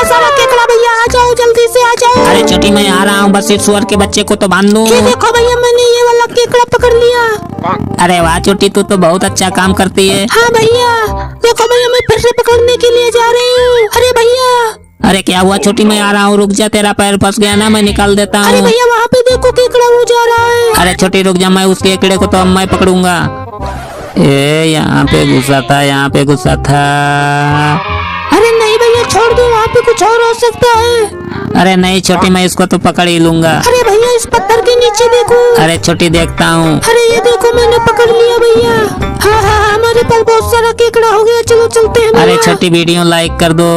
इतना सारा केकड़ा भैया, आ जाओ जल्दी से आ जाओ। अरे छोटी मैं आ रहा हूँ, बस इस सुअर के बच्चे को तो बांध दूं। ये देखो भैया मैंने ये वाला केकड़ा पकड़ लिया। अरे वाह छोटी, तू तो बहुत अच्छा काम करती है। हाँ भैया देखो भैया मैं फिर से पकड़ने के लिए जा रही हूँ। अरे भैया। अरे क्या हुआ छोटी, मैं आ रहा हूँ, रुक जा, तेरा पैर फंस गया ना, मैं निकाल देता अरे हूँ। भैया वहाँ पे देखो केकड़ा वो जा रहा है। अरे छोटी रुक जा, मैं उस केकड़े को तो अब मैं पकड़ूंगा। ए यहाँ पे घुसा था, यहाँ पे घुसा था। अरे नहीं भैया छोड़ दो, वहाँ पे कुछ और हो सकता है। अरे नहीं छोटी, मैं इसको तो पकड़ ही लूंगा। अरे भैया इस पत्थर के नीचे देखो। अरे छोटी देखता हूँ। अरे ये देखो मैंने पकड़ लिया भैया। हाँ हाँ हमारे पास बहुत सारा केकड़ा हो गया, चलो चलते हैं। अरे छोटी वीडियो लाइक कर दो।